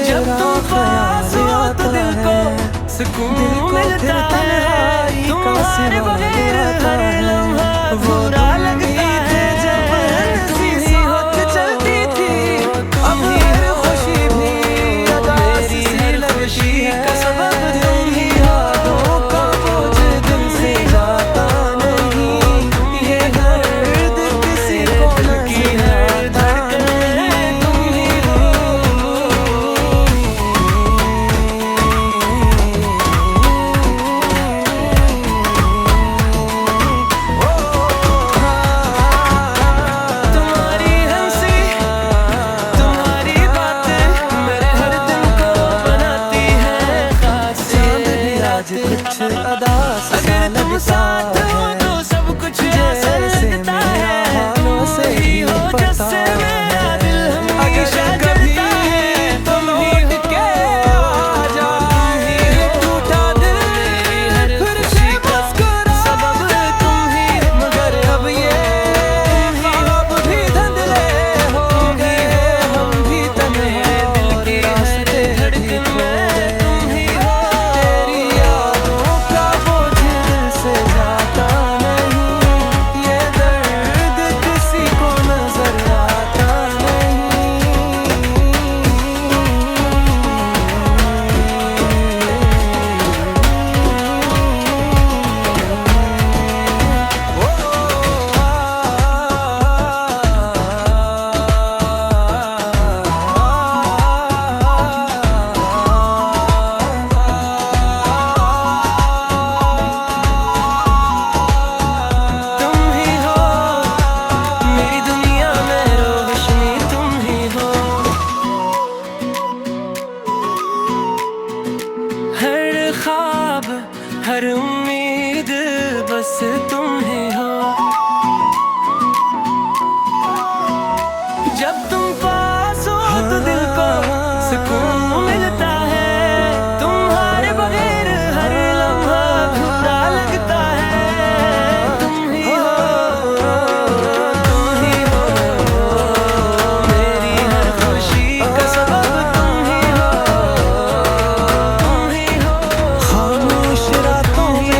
जब तुम पास हो तो दिल को सुकून मिलता है। तुम्हारे बगैर हर लम्हा बुरा लगता है। तुम ही हो के चलती थी, अब हर खुशी भी उदास सी लगती है। सबब तुम ही हो, का बोझ दिल से जाता नहीं। ये दर्द किसी को नजर आता नहीं। तुम ही हो। तुम्हारी हंसी, तुम्हारी बातें मेरे हर दिन को बनाती है खास। चांद भी आज कुछ अदा सा लगता है, तो सब कुछ जैसे मेरा हालों से ही पता है। हमेशा जलता है, तुम लौट के आ जाए। टूटा दिल फिर से मुस्कुरा, सबब तुम ही हो। मगर अब ये ख्वाब भी धुंधले हो गए, हम भी तन्हे दिल के रास्ते भी खो गए। तुम ही हो। तेरी यादों का बोझ दिल से जाता नहीं। ये दर्द किसी को नजर आता नहीं। तुम ही हो मेरी दुनिया में रोशनी, तुम ही हो। हर ख्वाब, हर उम्मीद बस तुम ही हो। जब तुम पास हो तो दिल को सुकून मिलता है। तुम्हारे बगैर हर लम्हा अधूरा लगता है। तुम ही हो, तुम ही हो। मेरी हर खुशी का सबब तुम ही हो, तुम ही हो। खामोश रातों में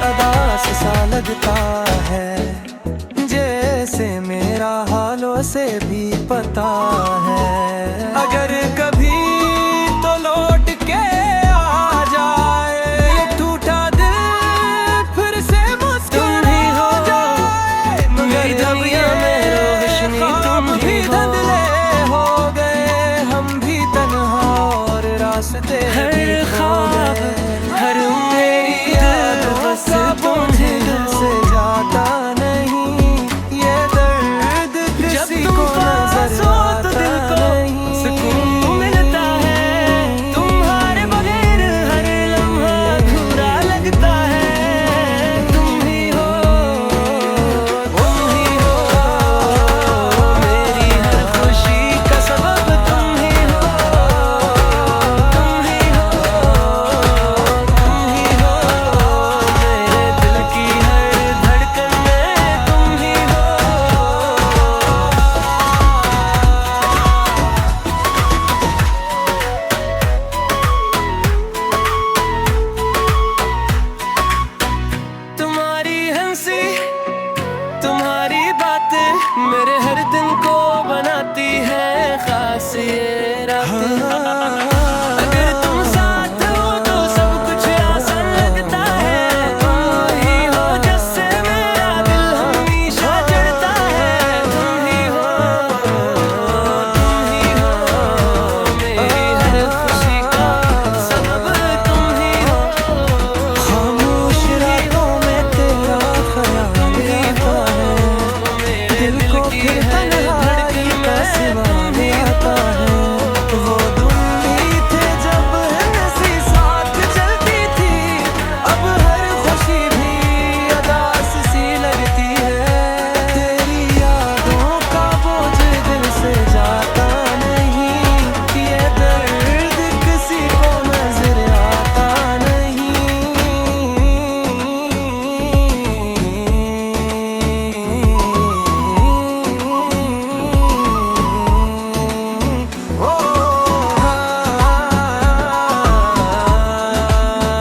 अदा सा लगता है, जैसे मेरा हालों से भी पता है। अगर कभी तो लौट के आ जाए ये टूटा दिल, फिर से मुस्कुरा ही हो जाए। मेरी दुनिया में रोशनी तुम भी धुंधले हो गए, हम भी तन्हा और रास्ते हर ख्वाब हर उम्मीद बस तुम्हें दिल से जाता नहीं। ये दर्द किसी को नजर आता नहीं। सुकून मिलता है तुम्हारे बगैर, हर लम्हा अधूरा लगता है। तुम ही हो मेरी हर खुशी का सबब, तुम ही हो मेरे दिल की हर धड़कन में, तुम ही हो। तुम्हारी हंसी तुम्हारी बातें मेरे हर दिन को बनाती है खास ये रातें। अगर तुम साथ हो तो सब कुछ आसान लगता है। तुम ही हो जिससे मेरा दिल हमेशा जड़ता है। तुम ही हो मेरी हर खुशी का सबब, तुम ही हो। खामोश रातों में तेरा ख्याल आता है, दिल को फिर तन्हाई का सिवाने आता है। वो दिन थे जब हंसी साथ चलती थी, अब हर खुशी भी अदास सी लगती है। तेरी यादों का बोझ दिल से जाता नहीं, ये दर्द किसी को नजर आता नहीं।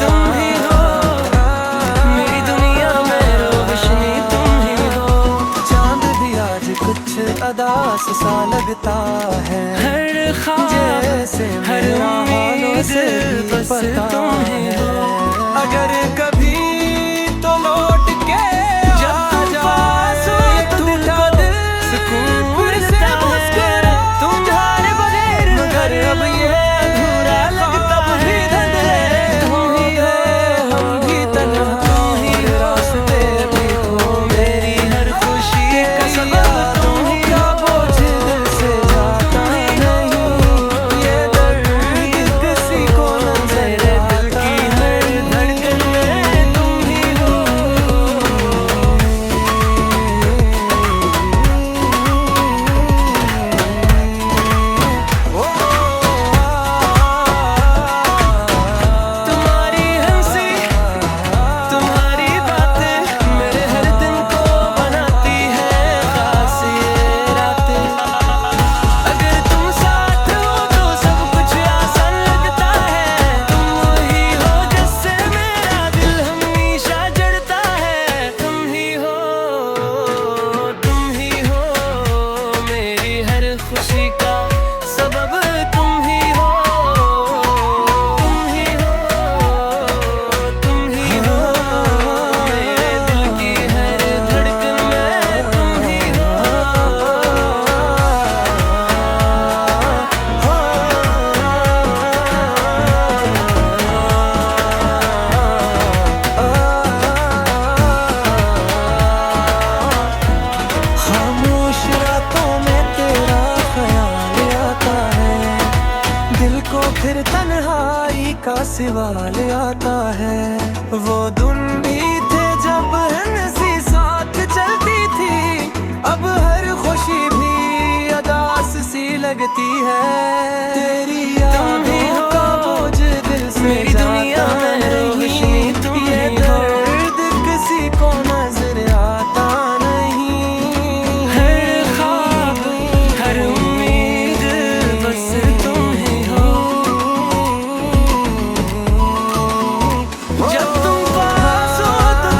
तुम ही हो मेरी दुनिया में रोशनी, तुम ही हो। चांद भी आज कुछ अदास सा लगता है, हर ख्वाब जैसे हर उम्मीद से बस तुम ही हो। अगर कभी तो लौट के आ जाए टूटा दिल, सुकून मिलता है तुम्हारे बगैर, मगर अब ये अधूरा लगता है। तुम ही हो हम भी तन्हा, तुम ही रास्ते भी हो मेरी हर खुशी का सबब। तुम ही का बोझ दिल से जाता नहीं, ये दर्द किसी को नजर दिल की हर धड़कन में, तुम ही हो। तुम्हारी हंसी तुम्हारी बातें मेरे हर दिन को बनाती है खास ये रातें। अगर तुम साथ हो तो सब कुछ आसान लगता है। तुम ही हो जिससे मेरा दिल हमेशा जड़ता है। तुम ही हो मेरी हर खुशी का सबब, तुम ही हो। तुम ही हो मेरे दिल की हर धड़कन में, तुम ही हो। खामोश रातों में तेरा ख्याल आता है, दिल को फिर तन्हाई का सवाल आता है। वो दिन भी थे जब हंसी साथ चलती थी, अब हर खुशी भी अदास सी लगती है। तेरी यादों का बोझ दिल से जाता नहीं, ये दर्द किसी को नजर आता नहीं। हर ख्वाब हर उम्मीद बस तुम ही हो। जब तुम पास हो तो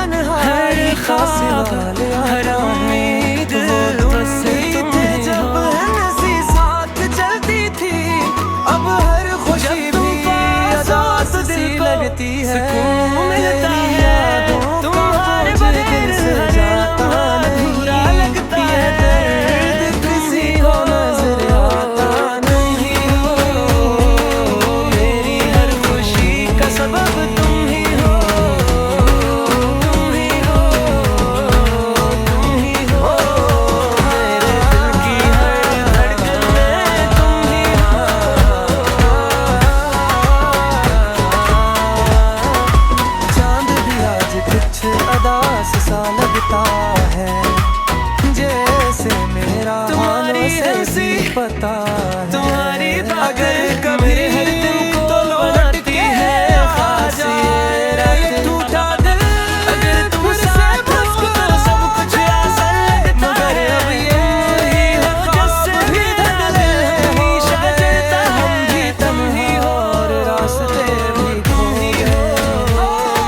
तन्हाई का सिवा हर उम्मीद बस तुम थे जब हंसी साथ चलती थी। अब हर खुशी भी अदास सी लगती है। मिलता है तुम्हारे बगैर हर लम्हा अधूरा लगता है। दर्द किसी को नजर आता नहीं हो। मेरी हर खुशी का सबब तुम ही हो। तुम ही हो, तुम ही हो। मेरे दिल की हर धड़कन में तुम ही हो। चांद भी आज कुछ अदास सा लगता है। जैसे मेरा तुम्हारी हंसी पता है। तुम्हारी अगर कभी हर दिन को लौटती है खासी रात टूटा दिल। अगर तुम साथ हो तो सब कुछ आसान लगता है। अब ये हो जैसे भी धड़कन है। हमेशा जलता हम भी तुम ही हो और रास्ते भी तुम ही हो।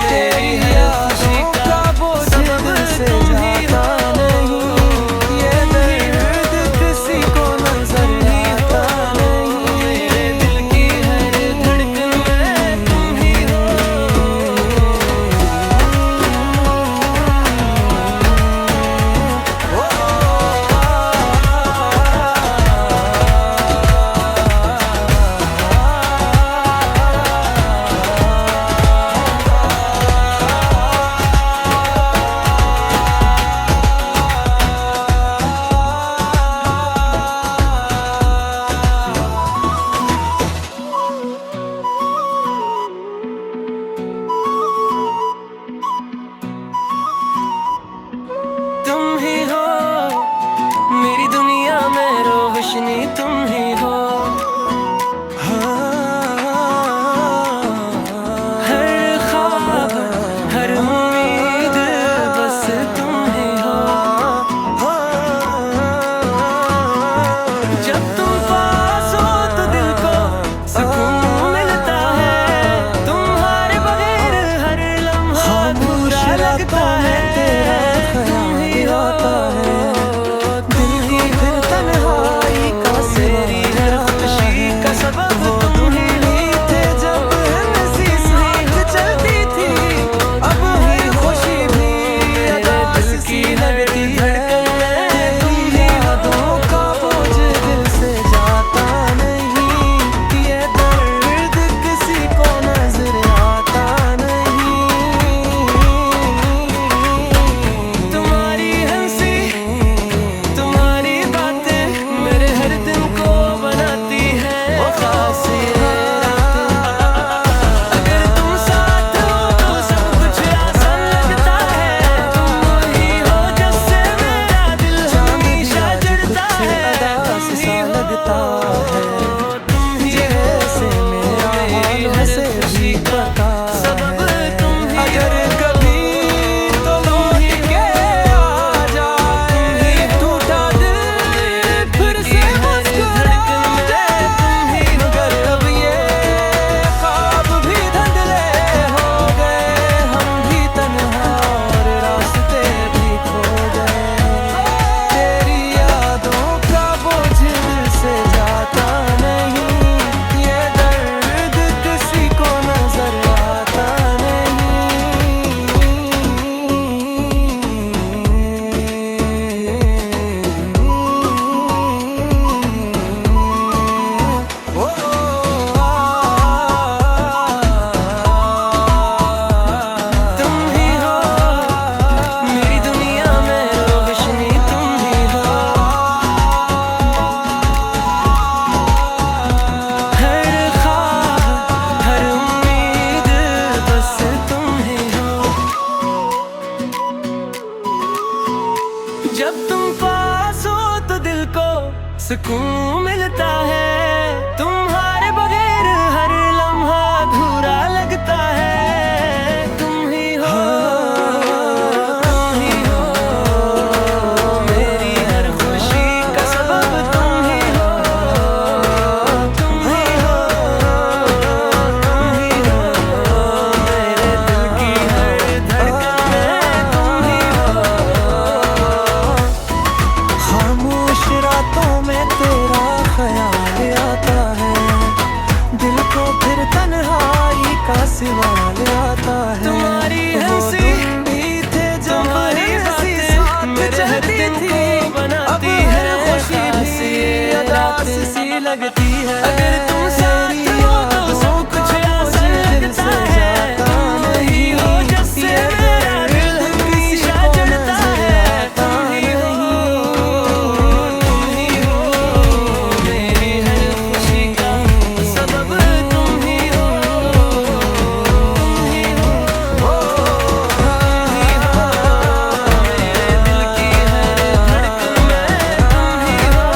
तेरी हर खुशी का बोझ दिल से जाता नहीं। ये दर्द किसी को नजर आता नहीं। मेरे दिल की हर धड़कन में तुम ही हो। तुम ही हो मेरी दुनिया में रोशनी तुम ही हो। हर ख्वाब हर उम्मीद बस तुम ही हो। जब तुम पास हो तो दिल को सुकून मिलता है। तुम्हारे बगैर हर लम्हा अधूरा लगता है। तुम ही होता है दिल की फिर तन्हाई का मेरी हर खुशी का सबब तुम ही थे जब हंसी साथ चलती थी। अब हर खुशी भी अदास सी लगती है। तुम ही यादों का बोझ दिल से जाता नहीं। ये दर्द किसी को नजर आता नहीं। तुम्हारी हंसी तुम्हारी बातें मेरे हर दिन को बनाती है खासी रात। अगर तुम साथ हो तो सब कुछ आसान लगता है। तुम ही हो जैसे मेरा दिल हमेशा जलता है। अदास सा लगता है जैसे मेरा हालों से भी पता है। अगर कभी तो लौट के आ जाए टूटा दिल फिर से मुस्कुरा जाए। मगर अब ये ख्वाब भी धुंधले हो गए। हम भी तन्हा और रास्ते भी खो गए। तेरी यादों का बोझ दिल से जाता नहीं। ये दर्द किसी को नजर आता तुम ही हो मेरी दुनिया में रोशनी तुम ही हो। हर ख्वाब हर उम्मीद बस तुम ही हो। जब तुम पास हो तो दिल को सुकून मिलता है। तुम्हारे बगैर हर लम्हा अधूरा लगता है। तुम ही हो, तुम ही हो। मेरी हर खुशी का सबब तुम ही हो। तुम ही हो, तुम ही हो। मेरे दिल की हर धड़कन में लगती है। अगर तुम साथ हो तो सब कुछ आसान लगता है। तुम ही हो जैसे मेरा दिल हमेशा जलता है। तुम ही हो मेरी हर खुशी का सबब। तुम ही हो मेरे दिल की हर धड़कन में। तुम ही हो।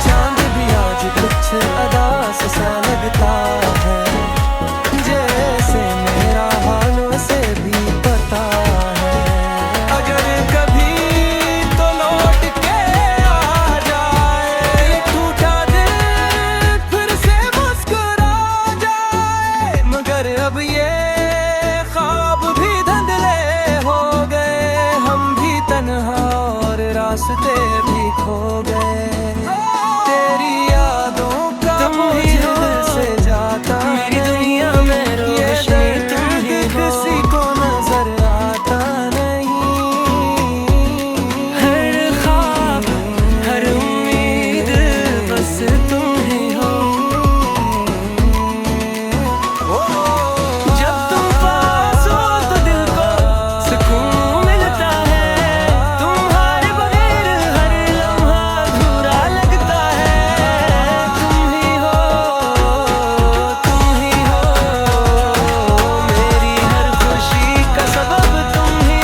चांद भी आज कुछ अदास सा लगता है, जैसे मेरा हालों से भी पता है। अगर कभी तो लौट के आ जाए, टूटा दिल फिर से मुस्कुरा जाए। मगर अब ये ख्वाब भी धुंधले हो गए, हम भी तन्हा और रास्ते भी खो गए। तेरी यादों का बोझ दिल से जाता मेरी दुनिया में रोशनी तुम ही हो। किसी को नजर आता नहीं, हर ख्वाब हर उम्मीद बस तुम ही हो। जब तुम पास हो तो दिल को सुकून मिलता है। तुम्हारे बगैर हर लम्हा अधूरा लगता है। तुम ही हो मेरी हर खुशी का सबब। तुम ही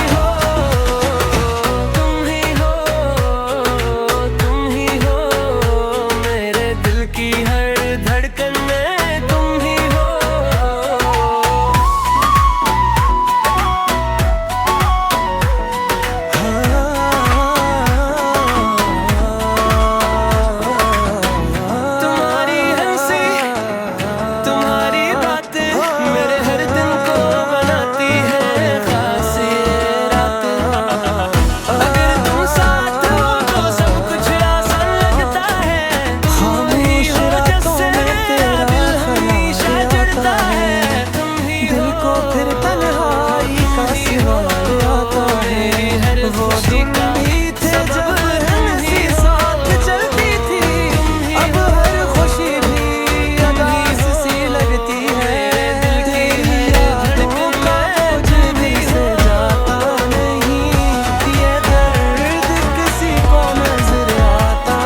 हो मेरे दिल की हर धड़कन में। तुम ही हो। तुम्हारी हंसी तुम्हारी बातें मेरे हर दिन को बनाती है खास ये रातें। अगर तुम साथ हो तो सब कुछ आसान लगता है। तुम ही हो जैसे मेरा दिल हमेशा जलता है। तुम ही दिल को फिर तन्हाई का सिवा आता है। हर खुशी का सबब तुम ही साथ चलती थी। अब हर खुशी भी अदास सी लगती है। दिल की धड़कन का बोझ भी से जाता नहीं, ये दर्द किसी को नजर आता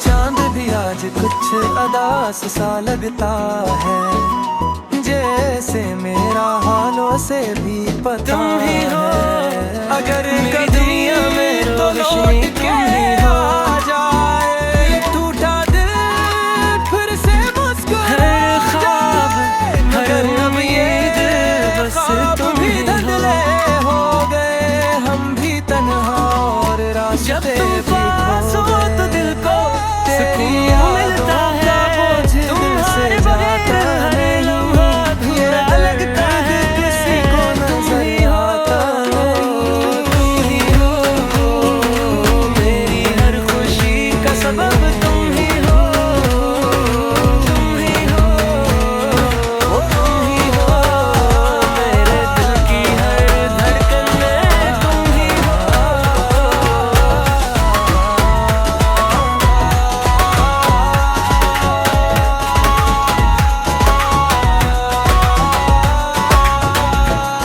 चांद भी आज कुछ अदास सा लगता है, जैसे मेरा हालों से भी पता तुम ही हो। अगर कभी तो लौट के आ जाए, टूटा दिल फिर से मुस्कुरा जाए। मगर अब ये ख्वाब भी धुंधले हो गए, हम भी तन्हा और रास्ते भी खो गए। तो दिल को सुकून मिलता है। तुम्हारे बगैर हर लम्हा अधूरा लगता है। किसी को नजर आता नहीं। तुम ही हो मेरी हर खुशी का सबब। तुम ही हो मेरे दिल की हर धड़कन में। तुम ही हो।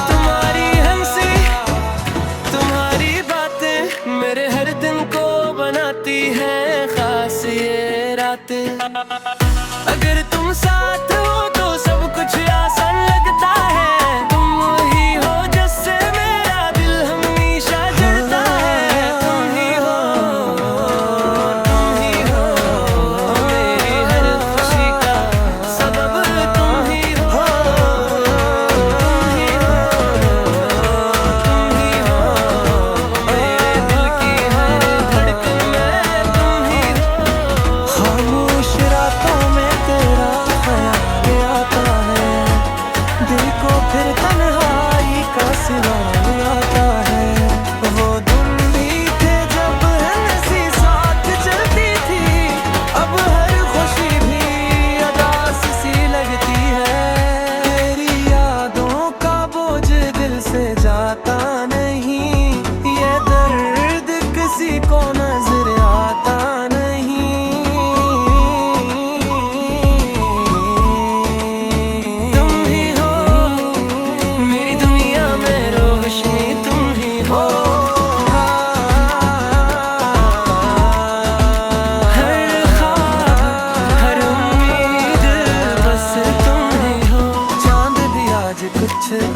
तुम्हारी हंसी तुम्हारी बातें मेरे हर दिन को बनाती है खास ये रातें। अगर तुम साथ हो तो सब कुछ आसान लगता है। तुम ही हो जैसे मेरा दिल हमेशा जलता है। तुम ही हो मेरी हर खुशी का सबब। तुम ही हो मेरे दिल की हर धड़कन में। तुम ही हो। खामोश रातों में तेरा ख्याल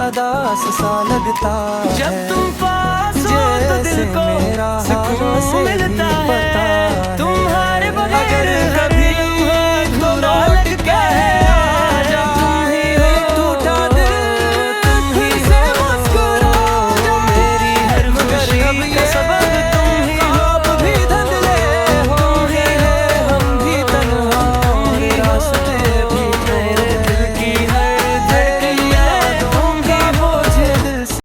उदास सा लगता है। जब तुम पास हो तो दिल को मेरा सुकून मिलता है। तुम्हारे बगैर